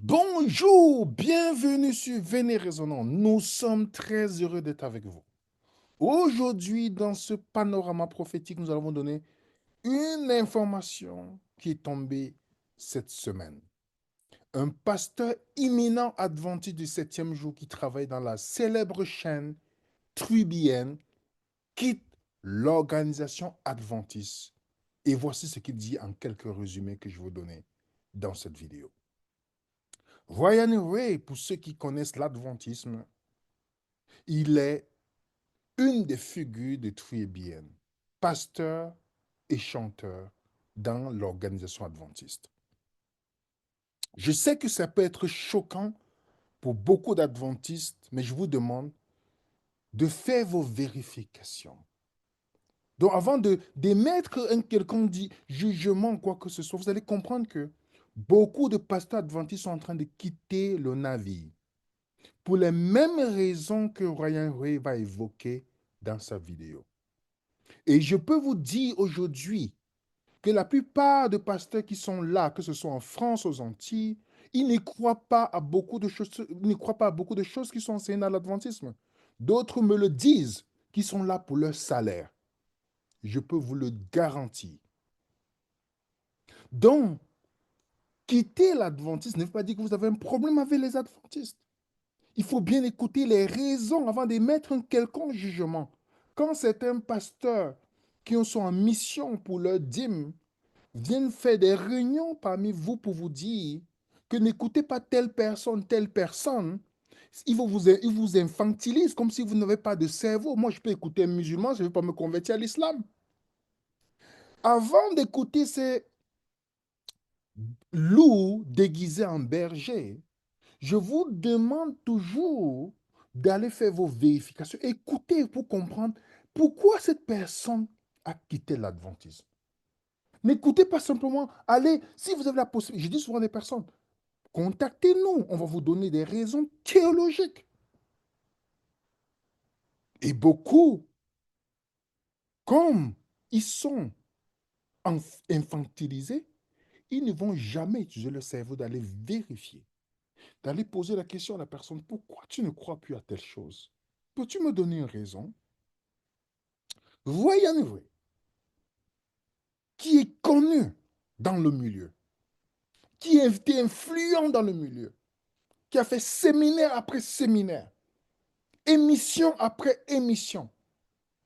Bonjour, bienvenue sur Venez Résonant. Nous sommes très heureux d'être avec vous. Aujourd'hui, dans ce panorama prophétique, nous allons vous donner une information qui est tombée cette semaine. Un pasteur imminent adventiste du septième jour qui travaille dans la célèbre chaîne Trubienne quitte l'organisation adventiste. Et voici ce qu'il dit en quelques résumés que je vais vous donner dans cette vidéo. Ryan Ray, pour ceux qui connaissent l'adventisme, il est une des figures de Trubienne, pasteur et chanteur dans l'organisation adventiste. Je sais que ça peut être choquant pour beaucoup d'adventistes, mais je vous demande de faire vos vérifications. Donc avant d'émettre un quelconque jugement, quoi que ce soit, vous allez comprendre que beaucoup de pasteurs adventistes sont en train de quitter le navire pour les mêmes raisons que Ryan Ray va évoquer dans sa vidéo. Et je peux vous dire aujourd'hui que la plupart des pasteurs qui sont là, que ce soit en France, aux Antilles, ils ne croient pas à beaucoup de choses, ils ne croient pas à beaucoup de choses qui sont enseignées dans l'adventisme. D'autres me le disent, qui sont là pour leur salaire. Je peux vous le garantir. Donc, quitter l'adventisme ne veut pas dire que vous avez un problème avec les adventistes. Il faut bien écouter les raisons avant d'émettre un quelconque jugement. Quand certains pasteurs qui sont en mission pour leur dîme viennent faire des réunions parmi vous pour vous dire que n'écoutez pas telle personne, ils vous infantilisent comme si vous n'avez pas de cerveau. Moi, je peux écouter un musulman, je ne vais pas me convertir à l'islam. Avant d'écouter ces loups déguisés en bergers, je vous demande toujours d'aller faire vos vérifications. Écoutez pour comprendre pourquoi cette personne a quitté l'adventisme. N'écoutez pas simplement, allez, si vous avez la possibilité, je dis souvent à des personnes, contactez-nous, on va vous donner des raisons théologiques. Et beaucoup, comme ils sont infantilisés, ils ne vont jamais utiliser le cerveau d'aller vérifier, d'aller poser la question à la personne, pourquoi tu ne crois plus à telle chose? Peux-tu me donner une raison? Voyons vrai, qui est connu dans le milieu, qui a été influent dans le milieu, qui a fait séminaire après séminaire, émission après émission,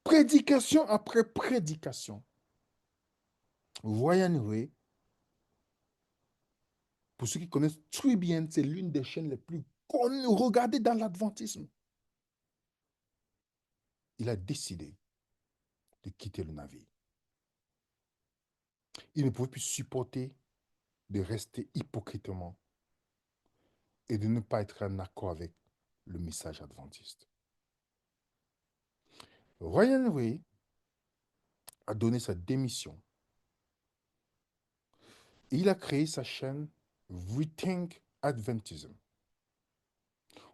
prédication après prédication. Voyons vrai, pour ceux qui connaissent très bien, c'est l'une des chaînes les plus connues, regardées dans l'adventisme. Il a décidé de quitter le navire. Il ne pouvait plus supporter de rester hypocritement et de ne pas être en accord avec le message adventiste. Ryan Ray a donné sa démission et il a créé sa chaîne Rethink Adventism,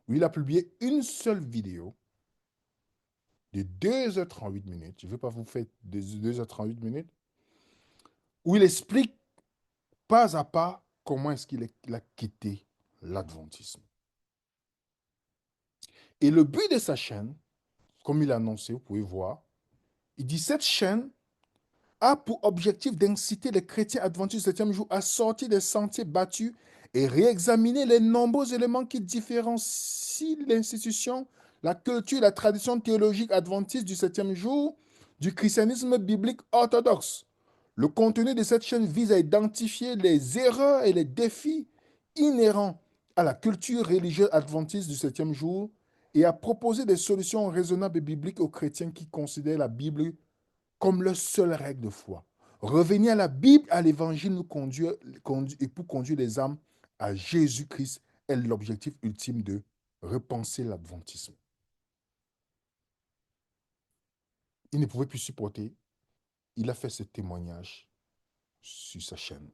où il a publié une seule vidéo de 2h38. Je ne vais pas vous faire de 2h38, où il explique pas à pas comment est-ce qu'il a quitté l'adventisme. Et le but de sa chaîne, comme il a annoncé, vous pouvez voir, il dit cette chaîne a pour objectif d'inciter les chrétiens adventistes du septième jour à sortir des sentiers battus et réexaminer les nombreux éléments qui différencient l'institution, la culture, la tradition théologique adventiste du septième jour du christianisme biblique orthodoxe. Le contenu de cette chaîne vise à identifier les erreurs et les défis inhérents à la culture religieuse adventiste du septième jour et à proposer des solutions raisonnables et bibliques aux chrétiens qui considèrent la Bible comme leur seule règle de foi. Revenir à la Bible, à l'Évangile, et pour conduire les âmes à Jésus-Christ est l'objectif ultime de repenser l'adventisme. Il ne pouvait plus supporter. Il a fait ce témoignage sur sa chaîne.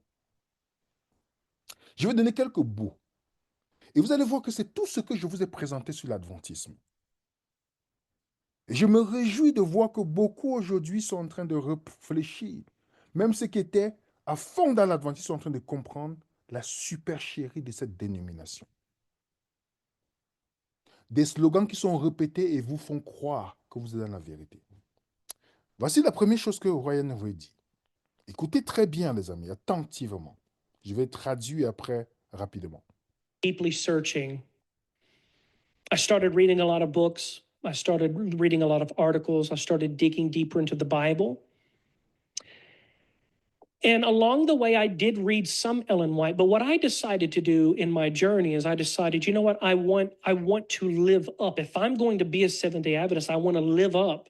Je vais donner quelques bouts. Et vous allez voir que c'est tout ce que je vous ai présenté sur l'adventisme. Et je me réjouis de voir que beaucoup aujourd'hui sont en train de réfléchir. Même ceux qui étaient à fond dans l'adventisme sont en train de comprendre la supercherie de cette dénomination. Des slogans qui sont répétés et vous font croire que vous êtes dans la vérité. Voici la première chose que Ryan veut dire. Écoutez très bien, les amis, attentivement. Je vais traduire après rapidement. Deeply searching. I started reading a lot of books. I started reading a lot of articles. I started digging deeper into the Bible. And along the way, I did read some Ellen White. But what I decided to do in my journey is I decided, you know what, I want to live up. If I'm going to be a Seventh-day Adventist, I want to live up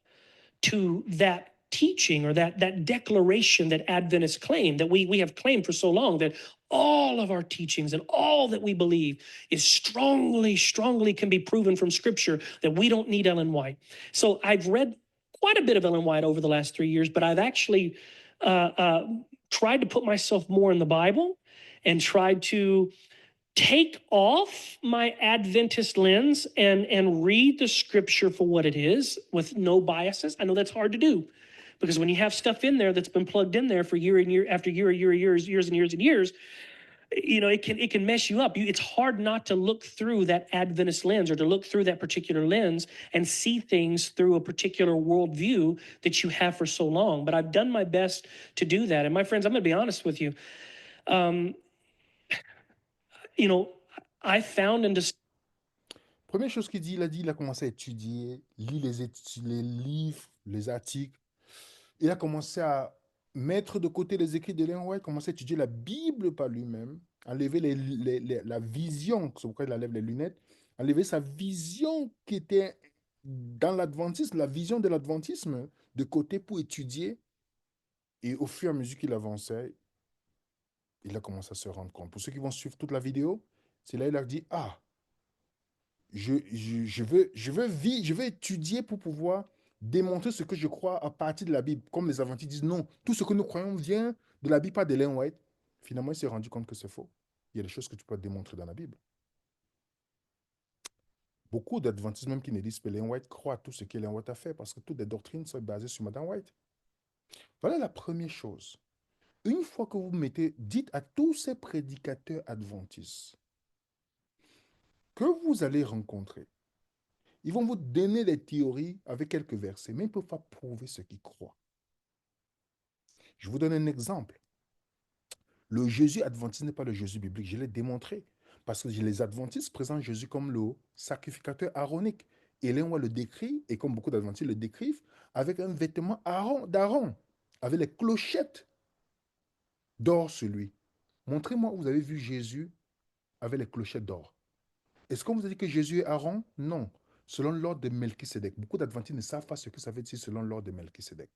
to that teaching or that declaration that Adventists claim, that we have claimed for so long, that all of our teachings and all that we believe is strongly can be proven from Scripture, that we don't need Ellen White. So I've read quite a bit of Ellen White over the last 3 years, but I've actually tried to put myself more in the Bible and tried to take off my Adventist lens and read the Scripture for what it is with no biases. I know that's hard to do, because when you have stuff in there that's been plugged in there for year and year after year, years and years, you know, it can mess you up. It's hard not to look through that Adventist lens, or to look through that particular lens and see things through a particular worldview that you have for so long. But I've done my best to do that. And my friends, I'm going to be honest with you. You know, I found and discovered. Première chose qu'il dit, il a commencé à étudier, lire les livres, les articles. Il a commencé à mettre de côté les écrits de Ellen White, commencer à étudier la Bible par lui-même, enlever la vision, c'est pourquoi il enlève les lunettes, enlever sa vision qui était dans l'adventisme, la vision de l'adventisme de côté pour étudier. Et au fur et à mesure qu'il avançait, il a commencé à se rendre compte. Pour ceux qui vont suivre toute la vidéo, c'est là qu'il a dit, ah, je veux étudier pour pouvoir démontrer ce que je crois à partir de la Bible. Comme les adventistes disent, non, tout ce que nous croyons vient de la Bible, pas d'Ellen White. Finalement, il s'est rendu compte que c'est faux. Il y a des choses que tu peux démontrer dans la Bible. Beaucoup d'adventistes, même qui ne disent pas Ellen White, croient à tout ce qu'Ellen White a fait, parce que toutes les doctrines sont basées sur Madame White. Voilà la première chose. Une fois que vous mettez, dites à tous ces prédicateurs adventistes que vous allez rencontrer, ils vont vous donner des théories avec quelques versets, mais ils ne peuvent pas prouver ce qu'ils croient. Je vous donne un exemple. Le Jésus adventiste n'est pas le Jésus biblique, je l'ai démontré. Parce que les adventistes présentent Jésus comme le sacrificateur aaronique. Et là, on le décrit, et comme beaucoup d'adventistes le décrivent, avec un vêtement d'Aaron, avec les clochettes d'or sur lui. Montrez-moi où vous avez vu Jésus avec les clochettes d'or. Est-ce qu'on vous a dit que Jésus est Aaron? Non. Selon l'ordre de Melchisédek. Beaucoup d'adventistes ne savent pas ce que ça veut dire selon l'ordre de Melchisédek.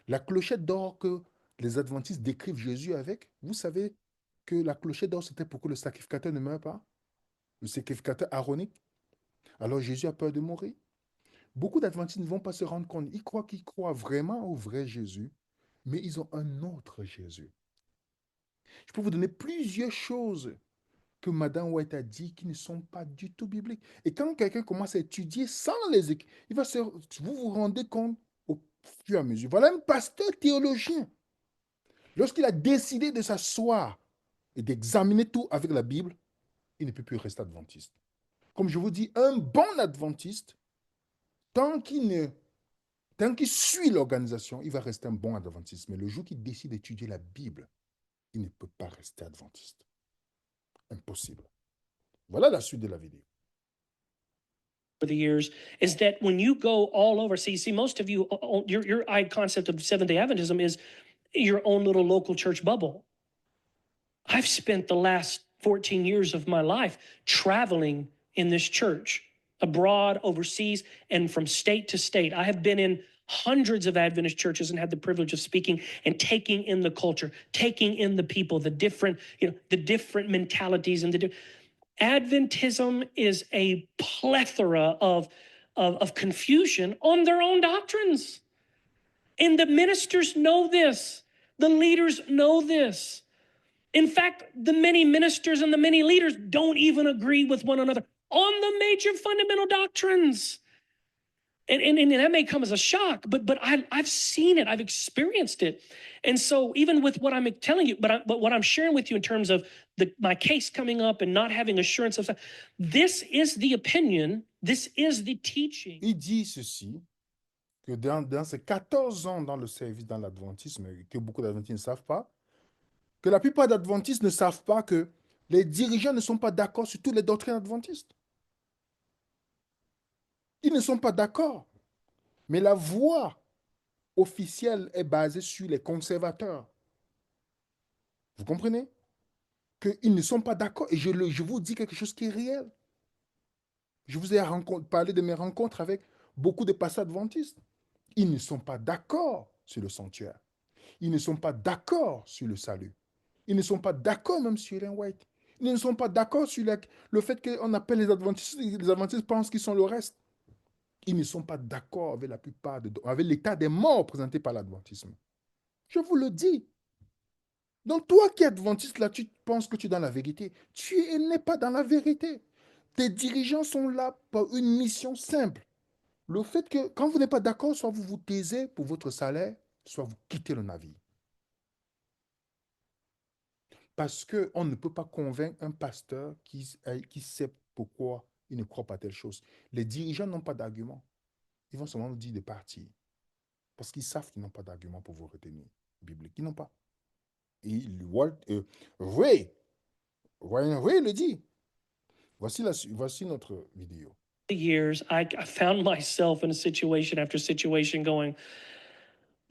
La clochette d'or que les adventistes décrivent Jésus avec, vous savez que la clochette d'or, c'était pour que le sacrificateur ne meure pas, le sacrificateur aaronique. Alors Jésus a peur de mourir. Beaucoup d'adventistes ne vont pas se rendre compte. Ils croient qu'ils croient vraiment au vrai Jésus, mais ils ont un autre Jésus. Je peux vous donner plusieurs choses que Madame White a dit qui ne sont pas du tout bibliques. Et quand quelqu'un commence à étudier sans les écrits, vous vous rendez compte au fur et à mesure. Voilà un pasteur théologien. Lorsqu'il a décidé de s'asseoir et d'examiner tout avec la Bible, il ne peut plus rester adventiste. Comme je vous dis, un bon adventiste, tant qu'il suit l'organisation, il va rester un bon adventiste. Mais le jour qu'il décide d'étudier la Bible, il ne peut pas rester adventiste. Impossible. Voilà la suite de la vidéo. For the years is that when you go all over, see most of you, your concept of Seventh-day Adventism is your own little local church bubble. I've spent the last 14 years of my life traveling in this church, abroad, overseas, and from state to state. I have been in hundreds of Adventist churches and had the privilege of speaking and taking in the culture, taking in the people, the different mentalities and Adventism is a plethora of confusion on their own doctrines. And the ministers know this. The leaders know this. In fact, the many ministers and the many leaders don't even agree with one another on the major fundamental doctrines. And that may come as a shock, but I've seen it, I've experienced it. And so even with what I'm telling you, but what I'm sharing with you in terms of my case coming up and not having assurance of stuff, this is the opinion, this is the teaching. Il dit ceci, que dans ces 14 ans dans le service dans l'adventisme, que beaucoup d'adventistes ne savent pas, que la plupart d'adventistes ne savent pas que les dirigeants ne sont pas d'accord sur toutes les doctrines adventistes. Ils ne sont pas d'accord. Mais la voix officielle est basée sur les conservateurs. Vous comprenez? Qu'ils ne sont pas d'accord. Et je vous dis quelque chose qui est réel. Je vous ai parlé de mes rencontres avec beaucoup de pasteurs adventistes. Ils ne sont pas d'accord sur le sanctuaire. Ils ne sont pas d'accord sur le salut. Ils ne sont pas d'accord même sur Ellen White. Ils ne sont pas d'accord sur le fait qu'on appelle les adventistes pensent qu'ils sont le reste. Ils ne sont pas d'accord avec la plupart avec l'état des morts présenté par l'adventisme. Je vous le dis. Donc toi qui es adventiste, là, tu penses que tu es dans la vérité. Tu n'es pas dans la vérité. Tes dirigeants sont là pour une mission simple. Le fait que quand vous n'êtes pas d'accord, soit vous vous taisez pour votre salaire, soit vous quittez le navire. Parce qu'on ne peut pas convaincre un pasteur qui sait pourquoi il ne croit pas telle chose. Les dirigeants n'ont pas d'argument. Ils vont seulement vous dire de partir. Parce qu'ils savent qu'ils n'ont pas d'argument pour vous retenir. Biblique, ils n'ont pas. Et Ray le dit. Voici notre vidéo. Years, I found myself in a situation after situation going,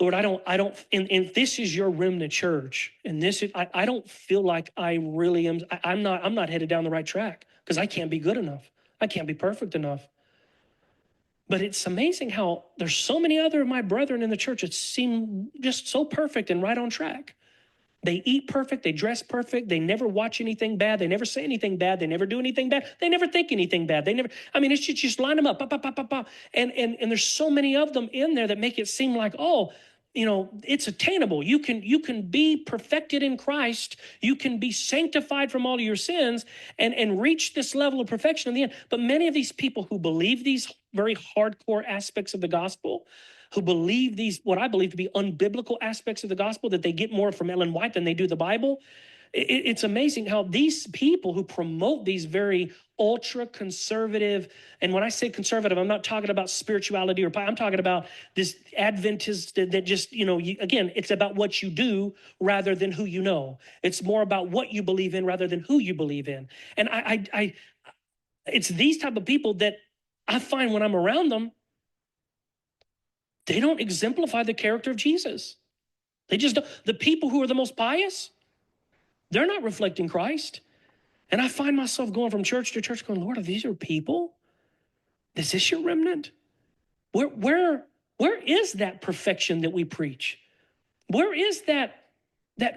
Lord, I don't, and this is your remnant church. And this is, I don't feel like I really am, I'm not headed down the right track because I can't be good enough. I can't be perfect enough. But it's amazing how there's so many other of my brethren in the church that seem just so perfect and right on track. They eat perfect, they dress perfect, they never watch anything bad, they never say anything bad, they never do anything bad, they never think anything bad. They never, I mean, it's just line them up, pop, pop, pop, pop, pop. And there's so many of them in there that make it seem like, oh, you know, it's attainable. You can be perfected in Christ. You can be sanctified from all of your sins and reach this level of perfection in the end. But many of these people who believe these very hardcore aspects of the gospel, who believe these, what I believe to be unbiblical aspects of the gospel, that they get more from Ellen White than they do the Bible. It's amazing how these people who promote these very ultra conservative, and when I say conservative, I'm not talking about spirituality or I'm talking about this Adventist that just, you know, again, it's about what you do rather than who you know. It's more about what you believe in rather than who you believe in. And it's these type of people that I find when I'm around them, they don't exemplify the character of Jesus. They just don't. The people who are the most pious, they're not reflecting Christ. And I find myself going from church to church going, Lord, are these your people? Is this your remnant? Where is that perfection that we preach? Where is that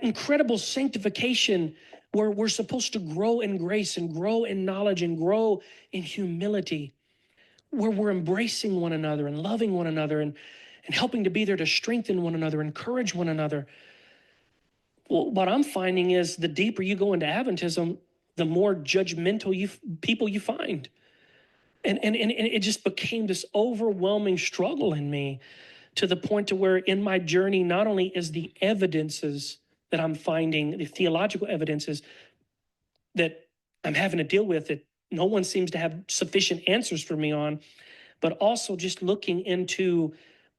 incredible sanctification where we're supposed to grow in grace and grow in knowledge and grow in humility, where we're embracing one another and loving one another and helping to be there to strengthen one another, encourage one another? Well, what I'm finding is the deeper you go into Adventism, the more judgmental people you find. And it just became this overwhelming struggle in me, to the point to where in my journey, not only is the evidences that I'm finding, the theological evidences that I'm having to deal with, that no one seems to have sufficient answers for me on, but also just looking into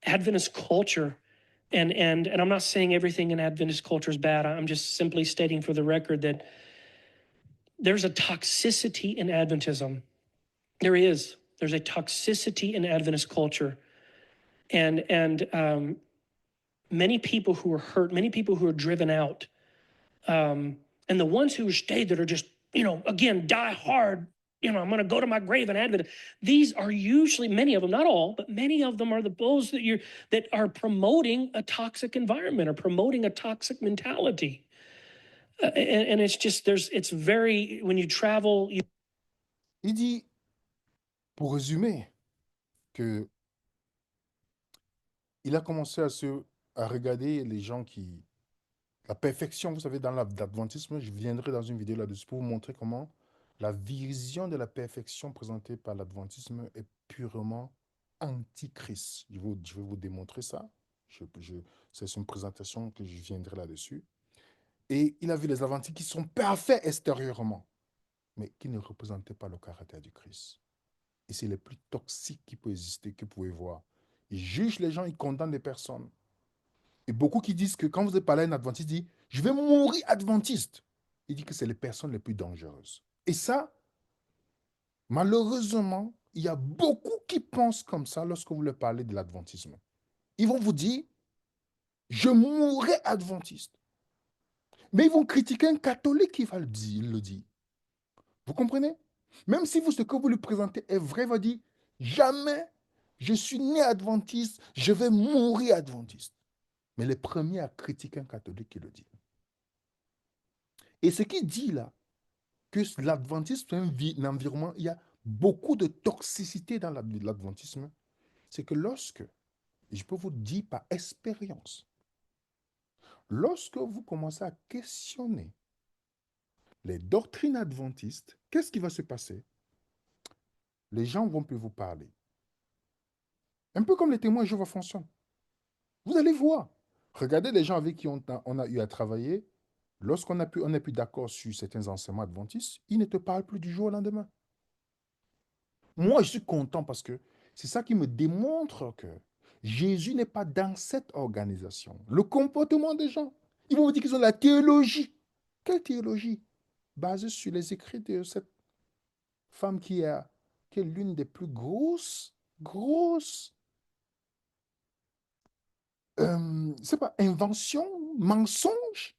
Adventist culture. And I'm not saying everything in Adventist culture is bad. I'm just simply stating for the record that there's a toxicity in Adventism. There's a toxicity in Adventist culture. And many people who are hurt, many people who are driven out, and the ones who stayed that are just, you know, again, die hard, you know, I'm going to go to my grave and Advent. These are usually, many of them, not all, but many of them are those that are promoting a toxic environment or promoting a toxic mentality. And it's just, it's very, when you travel. Il dit, pour résumer, que il a commencé à regarder les gens qui... La perfection, vous savez, dans l'adventisme, je viendrai dans une vidéo là-dessus pour vous montrer comment la vision de la perfection présentée par l'adventisme est purement antichrist. Je vais vous démontrer ça. C'est une présentation que je viendrai là-dessus. Et il a vu les Adventistes qui sont parfaits extérieurement, mais qui ne représentaient pas le caractère du Christ. Et c'est le plus toxique qui peut exister, que vous pouvez voir. Ils jugent les gens, ils condamnent les personnes. Et beaucoup qui disent que quand vous parlez à un adventiste, dit je vais mourir adventiste. Il dit que c'est les personnes les plus dangereuses. Et ça, malheureusement, il y a beaucoup qui pensent comme ça lorsque vous leur parlez de l'adventisme. Ils vont vous dire je mourrai adventiste. Mais ils vont critiquer un catholique qui va le dire. Il le dit. Vous comprenez? Même si vous, ce que vous lui présentez est vrai, il va dire jamais je suis né adventiste, je vais mourir adventiste. Mais les premiers à critiquer un catholique qui le dit. Et ce qu'il dit là, que l'adventisme, c'est un environnement, il y a beaucoup de toxicité dans l'adventisme, c'est que lorsque, et je peux vous dire par expérience, lorsque vous commencez à questionner les doctrines adventistes, qu'est-ce qui va se passer? Les gens vont plus vous parler. Un peu comme les témoins Jéhovah fonctionnent. Vous allez voir. Regardez les gens avec qui on a eu à travailler. Lorsqu'on on a pu d'accord sur certains enseignements adventistes, ils ne te parlent plus du jour au lendemain. Moi, je suis content parce que c'est ça qui me démontre que Jésus n'est pas dans cette organisation. Le comportement des gens. Ils vont vous dire qu'ils ont la théologie. Quelle théologie? Basée sur les écrits de cette femme qui est l'une des plus grosses, c'est pas, inventions, mensonges.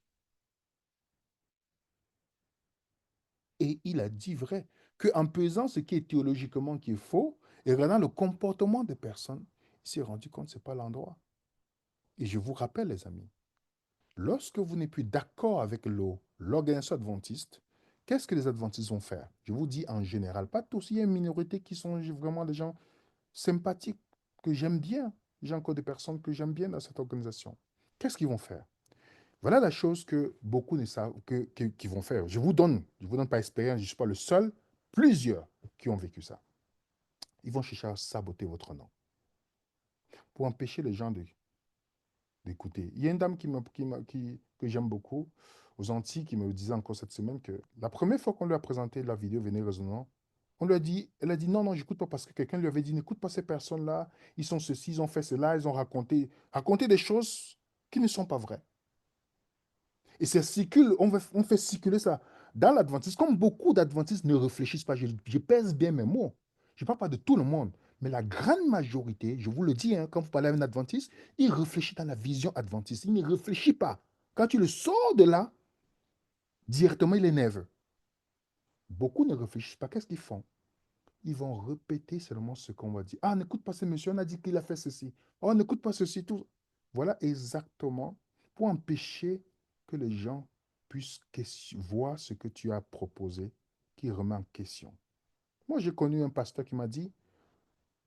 Et il a dit vrai, qu'en pesant ce qui est théologiquement qui est faux, et regardant le comportement des personnes, il s'est rendu compte que ce n'est pas l'endroit. Et je vous rappelle, les amis, lorsque vous n'êtes plus d'accord avec l'organisation adventiste, qu'est-ce que les adventistes vont faire? Je vous dis en général, pas tous, il y a une minorité qui sont vraiment des gens sympathiques, que j'aime bien. J'ai encore des personnes que j'aime bien dans cette organisation. Qu'est-ce qu'ils vont faire? Voilà la chose que beaucoup ne savent, qui vont faire. Je vous donne par expérience, je ne suis pas le seul, plusieurs qui ont vécu ça. Ils vont chercher à saboter votre nom pour empêcher les gens d'écouter. Il y a une dame que j'aime beaucoup aux Antilles qui me disait encore cette semaine que la première fois qu'on lui a présenté la vidéo Venez Raisonnant, elle a dit non, non, j'écoute pas parce que quelqu'un lui avait dit n'écoute pas ces personnes-là, ils sont ceci, ils ont fait cela, ils ont raconté des choses qui ne sont pas vraies. Et ça circule, on fait circuler ça dans l'adventisme. Comme beaucoup d'adventistes ne réfléchissent pas, je pèse bien mes mots. Je ne parle pas de tout le monde, mais la grande majorité, je vous le dis, hein, quand vous parlez à un adventiste, il réfléchit dans la vision adventiste. Il ne réfléchit pas. Quand tu le sors de là, directement, il est nerveux. Beaucoup ne réfléchissent pas. Qu'est-ce qu'ils font? Ils vont répéter seulement ce qu'on va dire. Ah, n'écoute pas ce monsieur, on a dit qu'il a fait ceci. Oh, n'écoute pas ceci, tout. Voilà exactement pour empêcher que les gens puissent voir ce que tu as proposé, qui remet en question. Moi, j'ai connu un pasteur qui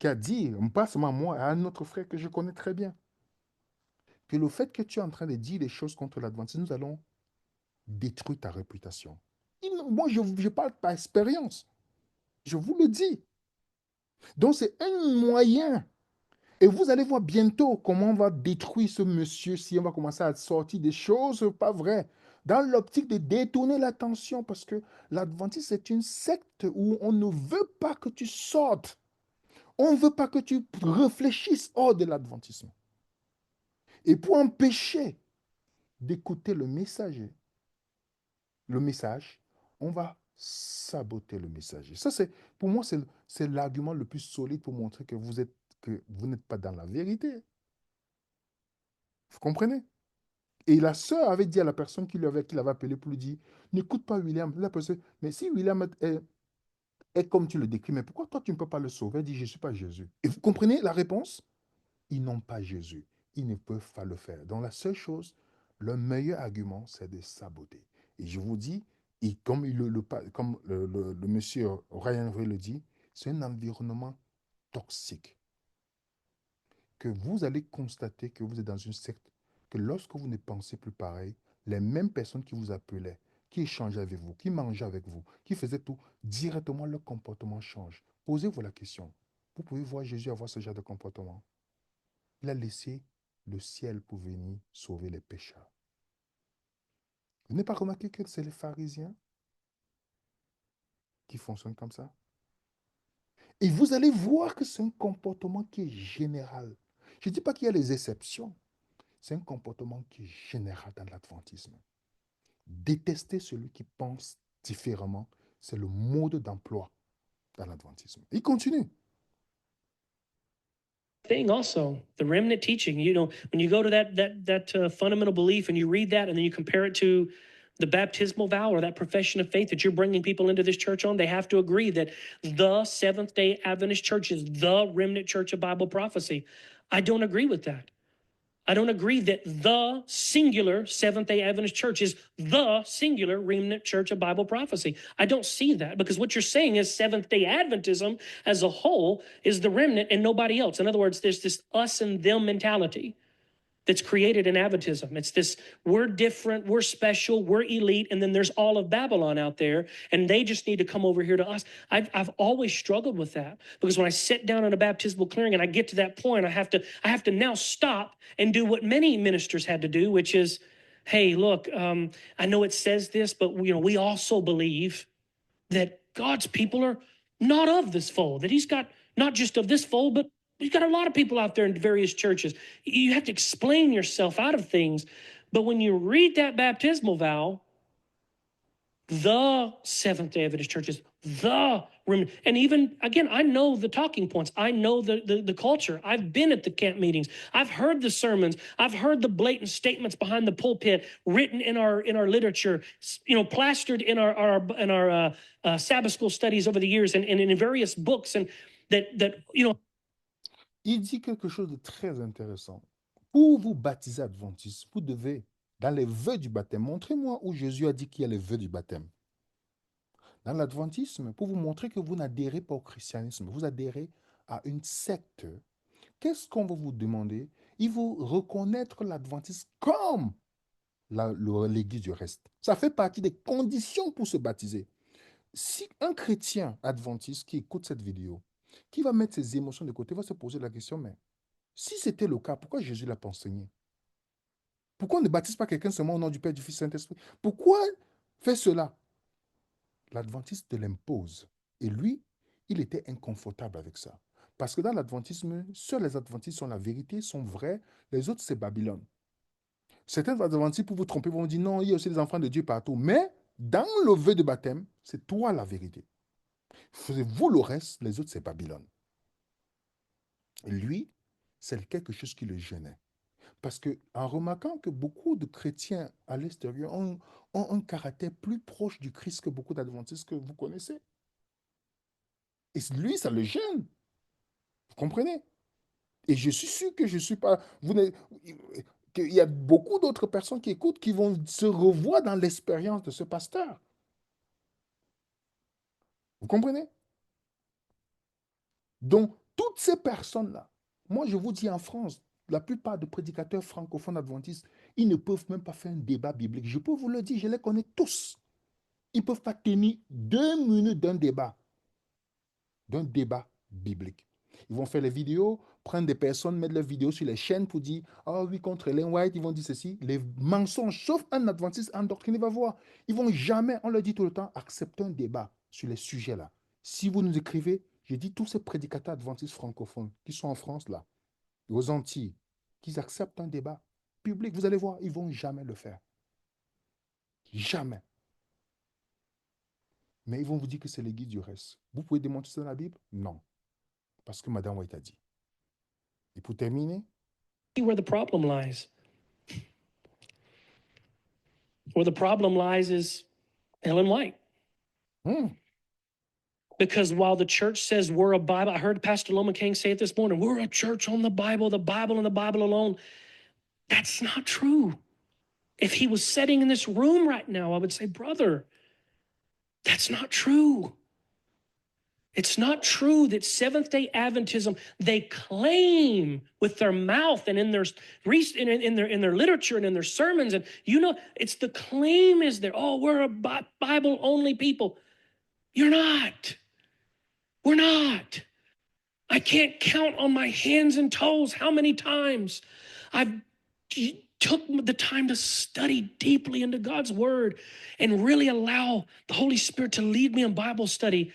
a dit, pas seulement moi, à un autre frère que je connais très bien, que le fait que tu es en train de dire des choses contre l'adventisme, nous allons détruire ta réputation. Moi, je parle par expérience. Je vous le dis. Donc, c'est un moyen. Et vous allez voir bientôt comment on va détruire ce monsieur si on va commencer à sortir des choses pas vraies. Dans l'optique de détourner l'attention, parce que l'adventisme, c'est une secte où on ne veut pas que tu sortes. On ne veut pas que tu réfléchisses hors de l'adventisme. Et pour empêcher d'écouter le message, on va saboter le messager. Ça, pour moi, c'est l'argument le plus solide pour montrer que vous n'êtes pas dans la vérité. Vous comprenez? Et la sœur avait dit à la personne qui l'avait appelé pour lui dire, n'écoute pas William. La personne, mais si William est comme tu le décris, mais pourquoi toi tu ne peux pas le sauver? Elle dit, je ne suis pas Jésus. Et vous comprenez la réponse? Ils n'ont pas Jésus. Ils ne peuvent pas le faire. Donc la seule chose, le meilleur argument, c'est de saboter. Et je vous dis, et comme, comme le monsieur Ryan Ray le dit, c'est un environnement toxique que vous allez constater que vous êtes dans une secte, que lorsque vous ne pensez plus pareil, les mêmes personnes qui vous appelaient, qui échangeaient avec vous, qui mangeaient avec vous, qui faisaient tout, directement leur comportement change. Posez-vous la question. Vous pouvez voir Jésus avoir ce genre de comportement. Il a laissé le ciel pour venir sauver les pécheurs. Vous n'avez pas remarqué que c'est les pharisiens qui fonctionnent comme ça? Et vous allez voir que c'est un comportement qui est général. Je ne dis pas qu'il y a les exceptions. C'est un comportement qui est général dans l'adventisme. Détester celui qui pense différemment, c'est le mode d'emploi dans l'adventisme. Il continue. Thing also, the remnant teaching. You know, when you go to that fundamental belief and you read that, and then you compare it to the baptismal vow or that profession of faith that you're bringing people into this church on, they have to agree that the Seventh Day Adventist Church is the remnant church of Bible prophecy. I don't agree with that. I don't agree that the singular Seventh day Adventist church is the singular remnant church of Bible prophecy. I don't see that because what you're saying is Seventh day Adventism as a whole is the remnant and nobody else. In other words, there's this us and them mentality that's created in Adventism. It's this we're different, we're special, we're elite, and then there's all of Babylon out there, and they just need to come over here to us. I've always struggled with that because when I sit down in a baptismal clearing and I get to that point, I have to now stop and do what many ministers had to do, which is, hey, look, I know it says this, but we also believe that God's people are not of this fold, that He's got not just of this fold, but He's got a lot of people out there in various churches. You have to explain yourself out of things. But when you read that baptismal vow, the Seventh day Adventist churches, and even again, I know the talking points. I know the culture. I've been at the camp meetings. I've heard the sermons. I've heard the blatant statements behind the pulpit written in our literature, plastered in our Sabbath school studies over the years and in various books, and that. Il dit quelque chose de très intéressant. Pour vous baptiser adventiste, vous devez, dans les vœux du baptême, montrez-moi où Jésus a dit qu'il y a les vœux du baptême. Dans l'adventisme, pour vous montrer que vous n'adhérez pas au christianisme, vous adhérez à une secte, qu'est-ce qu'on va vous demander? Il faut reconnaître l'adventisme comme l'église du reste. Ça fait partie des conditions pour se baptiser. Si un chrétien adventiste qui écoute cette vidéo, qui va mettre ses émotions de côté, va se poser la question, mais si c'était le cas, pourquoi Jésus l'a pas enseigné? Pourquoi on ne baptise pas quelqu'un seulement au nom du Père, du Fils et du Saint-Esprit? Pourquoi faire cela? L'adventiste te l'impose. Et lui, il était inconfortable avec ça. Parce que dans l'adventisme, seuls les adventistes sont la vérité, sont vrais, les autres, c'est Babylone. Certains adventistes, pour vous tromper, vont dire non, il y a aussi des enfants de Dieu partout. Mais dans le vœu de baptême, c'est toi la vérité. Faisez-vous le reste, les autres, c'est Babylone. Et lui, c'est quelque chose qui le gênait. Parce qu'en remarquant que beaucoup de chrétiens à l'extérieur ont un caractère plus proche du Christ que beaucoup d'adventistes que vous connaissez. Et lui, ça le gêne. Vous comprenez? Et je suis sûr que je ne suis pas... qu'il y a beaucoup d'autres personnes qui écoutent qui vont se revoir dans l'expérience de ce pasteur. Vous comprenez? Donc, toutes ces personnes-là, moi je vous dis en France, la plupart des prédicateurs francophones adventistes, ils ne peuvent même pas faire un débat biblique. Je peux vous le dire, je les connais tous. Ils ne peuvent pas tenir 2 minutes d'un débat biblique. Ils vont faire les vidéos, prendre des personnes, mettre leurs vidéos sur les chaînes pour dire « Ah oui, contre Ellen White, ils vont dire ceci. » Les mensonges, sauf un adventiste endoctriné va voir. Ils ne vont jamais, on leur dit tout le temps, accepter un débat sur les sujets-là. Si vous nous écrivez, je dis tous ces prédicateurs adventistes francophones qui sont en France, là, aux Antilles, qu'ils acceptent un débat public. Vous allez voir, ils ne vont jamais le faire. Jamais. Mais ils vont vous dire que c'est les guides du reste. Vous pouvez démontrer ça dans la Bible? Non. Parce que Madame White a dit. Et pour terminer, Where the problem lies. Where the problem lies is Ellen White. Because while the church says we're a Bible, I heard Pastor Loma King say it this morning, we're a church on the Bible and the Bible alone. That's not true. If he was sitting in this room right now, I would say, brother, that's not true. It's not true that Seventh-day Adventism, they claim with their mouth and in their literature and in their sermons, and it's the claim is there. Oh, we're a Bible-only people. You're not. We're not. I can't count on my hands and toes how many times I've took the time to study deeply into God's word and really allow the Holy Spirit to lead me in Bible study,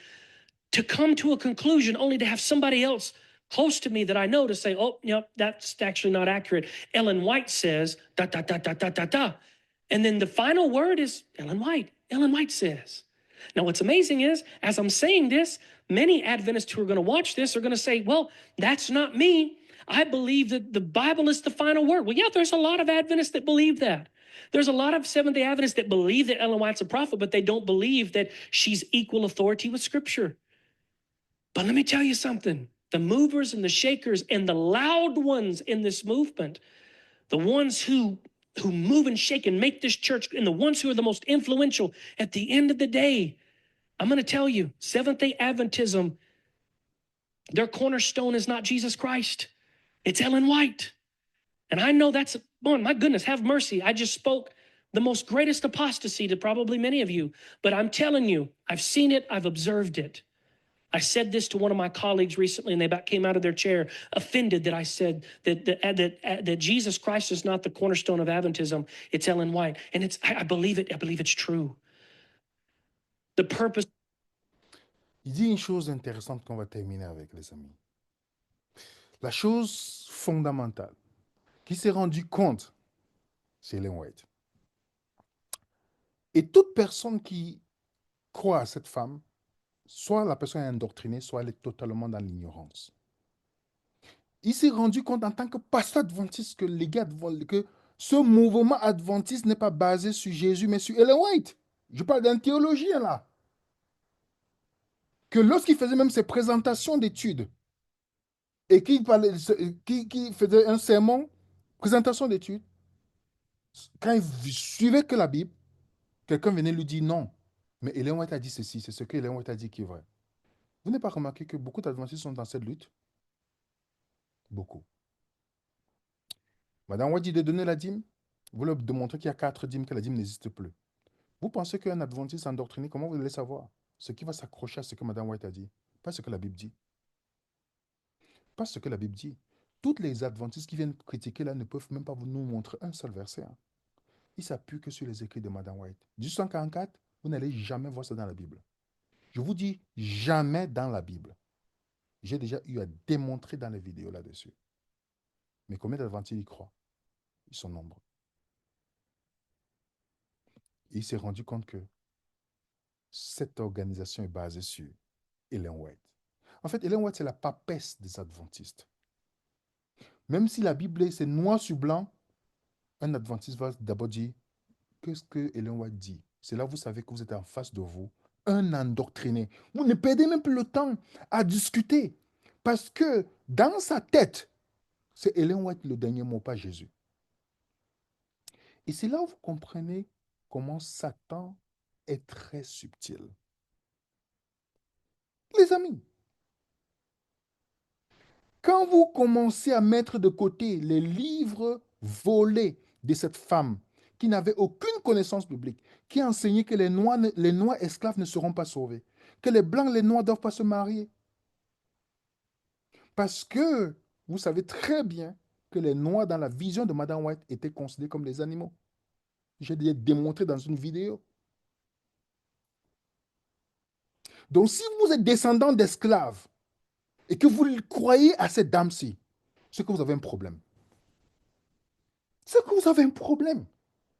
to come to a conclusion only to have somebody else close to me that I know to say, oh, yep, that's actually not accurate. Ellen White says, da, da, da, da, da, da, da. And then the final word is Ellen White. Ellen White says. Now, what's amazing is, as I'm saying this, many Adventists who are going to watch this are going to say, well, that's not me. I believe that the Bible is the final word. Well, yeah, there's a lot of Adventists that believe that. There's a lot of Seventh-day Adventists that believe that Ellen White's a prophet, but they don't believe that she's equal authority with Scripture. But let me tell you something. The movers and the shakers and the loud ones in this movement, the ones who move and shake and make this church, and the ones who are the most influential, at the end of the day, I'm going to tell you, Seventh-day Adventism, their cornerstone is not Jesus Christ. It's Ellen White. And I know that's, oh my goodness, have mercy. I just spoke the most greatest apostasy to probably many of you. But I'm telling you, I've seen it, I've observed it. I said this to one of my colleagues recently, and they about came out of their chair offended that I said that Jesus Christ is not the cornerstone of Adventism. It's Ellen White. And I believe it. I believe it's true. The purpose. Il dit une chose intéressante qu'on va terminer avec, les amis. La chose fondamentale qui s'est rendu compte, c'est Ellen White. Et toute personne qui croit à cette femme, soit la personne est indoctrinée, soit elle est totalement dans l'ignorance. Il s'est rendu compte en tant que pasteur adventiste que les gars, que ce mouvement adventiste n'est pas basé sur Jésus, mais sur Ellen White. Je parle d'un théologien là. Que lorsqu'il faisait même ses présentations d'études et qu'il faisait un sermon, présentation d'études, quand il suivait que la Bible, quelqu'un venait lui dire non. Mais Ellen White a dit ceci, c'est ce que Ellen White a dit qui est vrai. Vous n'avez pas remarqué que beaucoup d'adventistes sont dans cette lutte? Beaucoup. Madame White dit de donner la dîme. Vous leur démontrez qu'il y a 4 dîmes, que la dîme n'existe plus. Vous pensez qu'un adventiste endoctriné, comment vous allez savoir? Ce qui va s'accrocher à ce que Madame White a dit, pas ce que la Bible dit. Pas ce que la Bible dit. Toutes les adventistes qui viennent critiquer là ne peuvent même pas nous montrer un seul verset. Hein. Ils s'appuient que sur les écrits de Madame White. 1844, vous n'allez jamais voir ça dans la Bible. Je vous dis jamais dans la Bible. J'ai déjà eu à démontrer dans les vidéos là-dessus. Mais combien d'adventistes y croient? Ils sont nombreux. Et il s'est rendu compte que cette organisation est basée sur Ellen White. En fait, Ellen White, c'est la papesse des adventistes. Même si la Bible, c'est noir sur blanc, un adventiste va d'abord dire qu'est-ce que Ellen White dit. C'est là que vous savez que vous êtes en face de vous, un endoctriné. Vous ne perdez même plus le temps à discuter. Parce que dans sa tête, c'est Ellen White le dernier mot, pas Jésus. Et c'est là où vous comprenez comment Satan est très subtil. Les amis, quand vous commencez à mettre de côté les livres volés de cette femme qui n'avait aucune connaissance biblique, qui enseignait que les noirs esclaves ne seront pas sauvés, que les blancs, les noirs ne doivent pas se marier. Parce que vous savez très bien que les noirs, dans la vision de Madame White, étaient considérés comme des animaux. J'ai déjà démontré dans une vidéo. Donc, si vous êtes descendant d'esclaves et que vous croyez à cette dame-ci, c'est que vous avez un problème. C'est que vous avez un problème.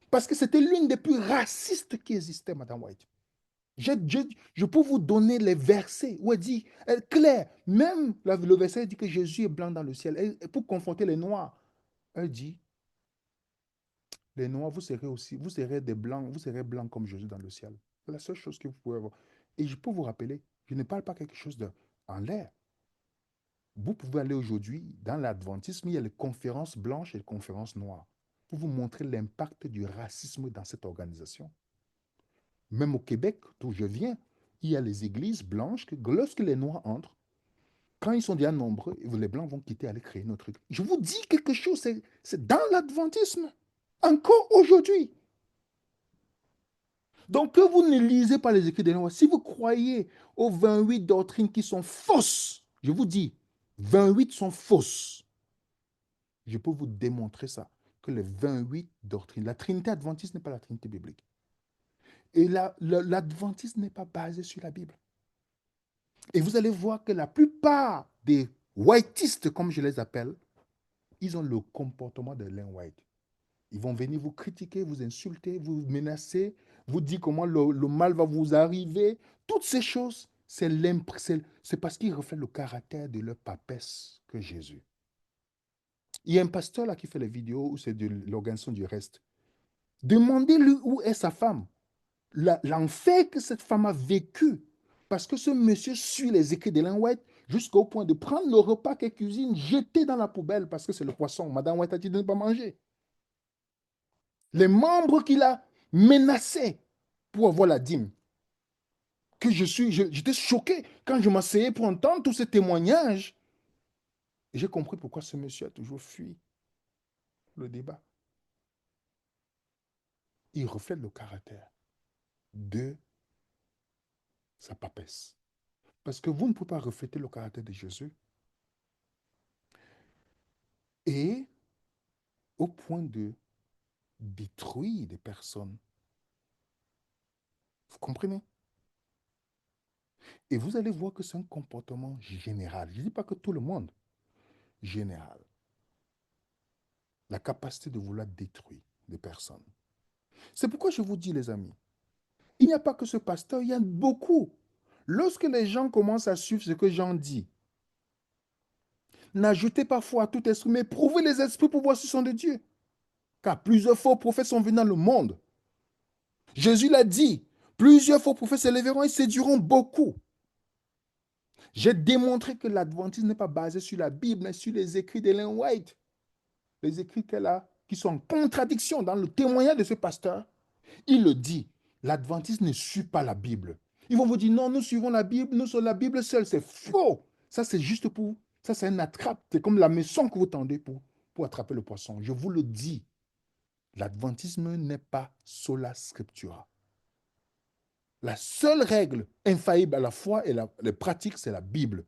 Parce que c'était l'une des plus racistes qui existait, Madame White. Je peux vous donner les versets où elle dit, elle claire, même le verset dit que Jésus est blanc dans le ciel. Et pour confronter les Noirs, elle dit, les Noirs, vous serez des Blancs, vous serez blancs comme Jésus dans le ciel. C'est la seule chose que vous pouvez avoir. Et je peux vous rappeler, je ne parle pas quelque chose en l'air. Vous pouvez aller aujourd'hui, dans l'adventisme, il y a les conférences blanches et les conférences noires, pour vous montrer l'impact du racisme dans cette organisation. Même au Québec, d'où je viens, il y a les églises blanches que lorsque les Noirs entrent, quand ils sont déjà nombreux, les Blancs vont quitter, aller créer notre truc. Je vous dis quelque chose, c'est dans l'adventisme. Encore aujourd'hui. Donc, que vous ne lisez pas les écrits des Noirs, si vous croyez aux 28 doctrines qui sont fausses, je vous dis, 28 sont fausses. Je peux vous démontrer ça, que les 28 doctrines, la Trinité adventiste n'est pas la Trinité biblique. Et l'adventisme n'est pas basé sur la Bible. Et vous allez voir que la plupart des whiteistes, comme je les appelle, ils ont le comportement de Ellen White. Ils vont venir vous critiquer, vous insulter, vous menacer, vous dire comment le mal va vous arriver. Toutes ces choses, c'est parce qu'ils reflètent le caractère de leur papesse que Jésus. Il y a un pasteur là qui fait les vidéos où c'est de l'organisation du reste. Demandez-lui où est sa femme. L'enfer que cette femme a vécu. Parce que ce monsieur suit les écrits d'Ellen White jusqu'au point de prendre le repas qu'elle cuisine, jeter dans la poubelle parce que c'est le poisson. Madame White a dit de ne pas manger. Les membres qu'il a menacés pour avoir la dîme. J'étais choqué quand je m'asseyais pour entendre tous ces témoignages. Et j'ai compris pourquoi ce monsieur a toujours fui le débat. Il reflète le caractère de sa papesse. Parce que vous ne pouvez pas refléter le caractère de Jésus et au point de détruire des personnes. Vous comprenez? Et vous allez voir que c'est un comportement général. Je ne dis pas que tout le monde, général. La capacité de vouloir détruire des personnes. C'est pourquoi je vous dis, les amis, il n'y a pas que ce pasteur, il y en a beaucoup. Lorsque les gens commencent à suivre ce que Jean dit, n'ajoutez pas foi à tout esprit, mais prouvez les esprits pour voir si ce sont de Dieu. Car plusieurs faux prophètes sont venus dans le monde. Jésus l'a dit, plusieurs faux prophètes s'élèveront et séduiront beaucoup. J'ai démontré que l'adventisme n'est pas basé sur la Bible, mais sur les écrits d'Ellen White. Les écrits qu'elle a, qui sont en contradiction dans le témoignage de ce pasteur. Il le dit, l'adventisme ne suit pas la Bible. Ils vont vous dire, non, nous suivons la Bible, nous sommes la Bible seule. C'est faux. Ça, c'est juste pour... Ça, c'est un attrape. C'est comme la maison que vous tendez pour attraper le poisson. Je vous le dis, l'adventisme n'est pas sola scriptura. La seule règle infaillible à la foi et la pratique, c'est la Bible.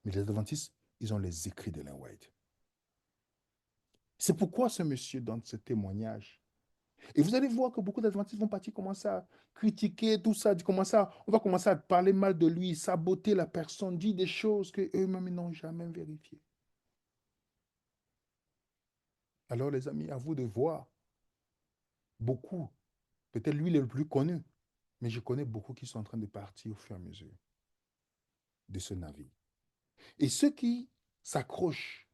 Mais les adventistes, ils ont les écrits d'Ellen White. C'est pourquoi ce monsieur donne ce témoignage. Et vous allez voir que beaucoup d'adventistes vont partir commencer à critiquer tout ça, on va commencer à parler mal de lui, saboter la personne, dire des choses qu'eux-mêmes n'ont jamais vérifiées. Alors les amis, à vous de voir. Beaucoup, peut-être lui il est le plus connu, mais je connais beaucoup qui sont en train de partir au fur et à mesure de ce navire. Et ceux qui s'accrochent,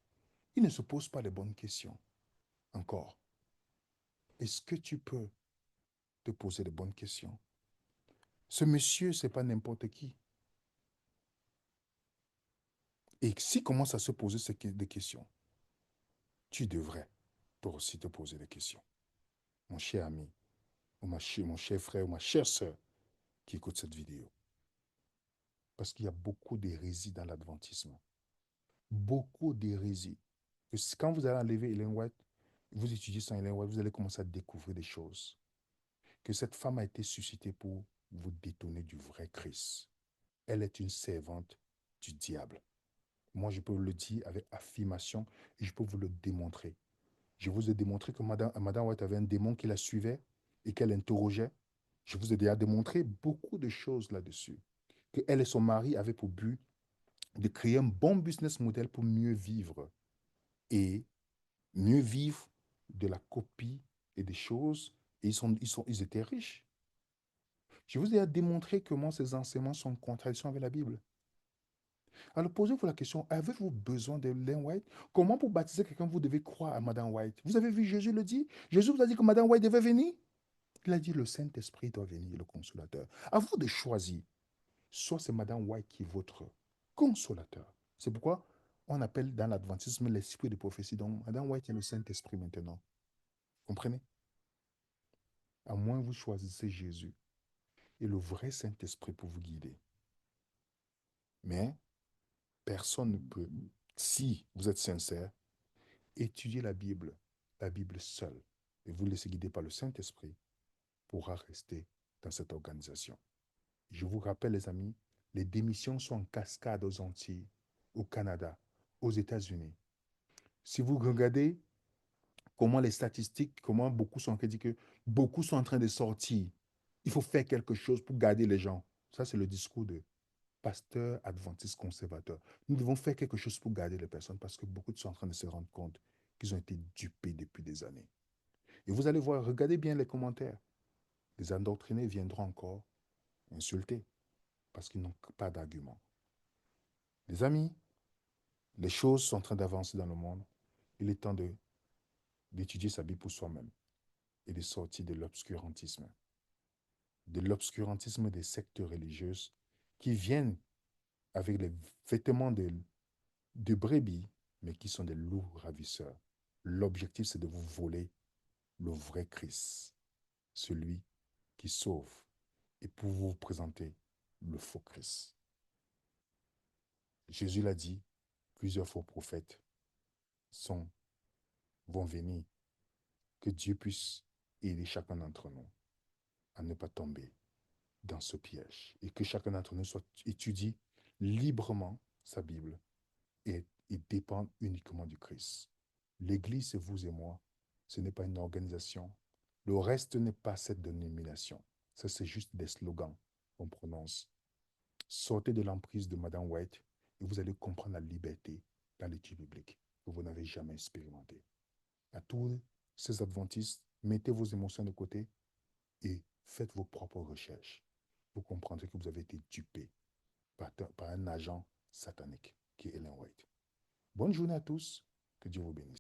ils ne se posent pas les bonnes questions encore. Est-ce que tu peux te poser les bonnes questions? Ce monsieur, ce n'est pas n'importe qui. Et s'il commence à se poser des questions, tu devrais toi aussi te poser des questions. Mon cher ami, ou mon cher frère, ou ma chère sœur qui écoute cette vidéo. Parce qu'il y a beaucoup d'hérésie dans l'adventisme. Beaucoup d'hérésie. Quand vous allez enlever Ellen White, vous étudiez sans Ellen White, vous allez commencer à découvrir des choses. Que cette femme a été suscitée pour vous détourner du vrai Christ. Elle est une servante du diable. Moi, je peux vous le dire avec affirmation et je peux vous le démontrer. Je vous ai démontré que Madame White avait un démon qui la suivait et qu'elle interrogeait. Je vous ai déjà démontré beaucoup de choses là-dessus. Que elle et son mari avaient pour but de créer un bon business model pour mieux vivre. Et mieux vivre de la copie et des choses. Et ils étaient riches. Je vous ai démontré comment ces enseignements sont en contradiction avec la Bible. Alors posez-vous la question, avez-vous besoin de Ellen White? Comment pour baptiser quelqu'un, vous devez croire à Madame White? Vous avez vu Jésus le dire? Jésus vous a dit que Madame White devait venir? Il a dit le Saint-Esprit doit venir, le consolateur. À vous de choisir. Soit c'est Madame White qui est votre consolateur. C'est pourquoi on appelle dans l'adventisme l'esprit de prophétie. Donc Madame White est le Saint-Esprit maintenant. Comprenez? À moins que vous choisissez Jésus et le vrai Saint-Esprit pour vous guider. Mais personne ne peut, si vous êtes sincère, étudier la Bible seule, et vous laisser guider par le Saint-Esprit, pourra rester dans cette organisation. Je vous rappelle, les amis, les démissions sont en cascade aux Antilles, au Canada, aux États-Unis. Si vous regardez comment les statistiques, comment beaucoup sont en train de dire que beaucoup sont en train de sortir, il faut faire quelque chose pour garder les gens. Ça, c'est le discours de pasteurs adventistes conservateurs. Nous devons faire quelque chose pour garder les personnes parce que beaucoup sont en train de se rendre compte qu'ils ont été dupés depuis des années. Et vous allez voir, regardez bien les commentaires. Les endoctrinés viendront encore insulter parce qu'ils n'ont pas d'argument. Les amis, les choses sont en train d'avancer dans le monde. Il est temps d'étudier sa Bible pour soi-même et de sortir de l'obscurantisme des sectes religieuses qui viennent avec les vêtements de brebis, mais qui sont des loups ravisseurs. L'objectif, c'est de vous voler le vrai Christ, celui qui sauve, et pour vous présenter le faux Christ. Jésus l'a dit, plusieurs faux prophètes vont venir. Que Dieu puisse aider chacun d'entre nous à ne pas tomber dans ce piège et que chacun d'entre nous soit étudie librement sa Bible et dépende uniquement du Christ. L'Église, c'est vous et moi. Ce n'est pas une organisation. Le reste n'est pas cette dénomination. Ça, c'est juste des slogans qu'on prononce. Sortez de l'emprise de Madame White et vous allez comprendre la liberté dans l'étude biblique que vous n'avez jamais expérimenté. À tous ces adventistes, mettez vos émotions de côté et faites vos propres recherches. Vous comprendrez que vous avez été dupé par un agent satanique qui est Ellen White. Bonne journée à tous. Que Dieu vous bénisse.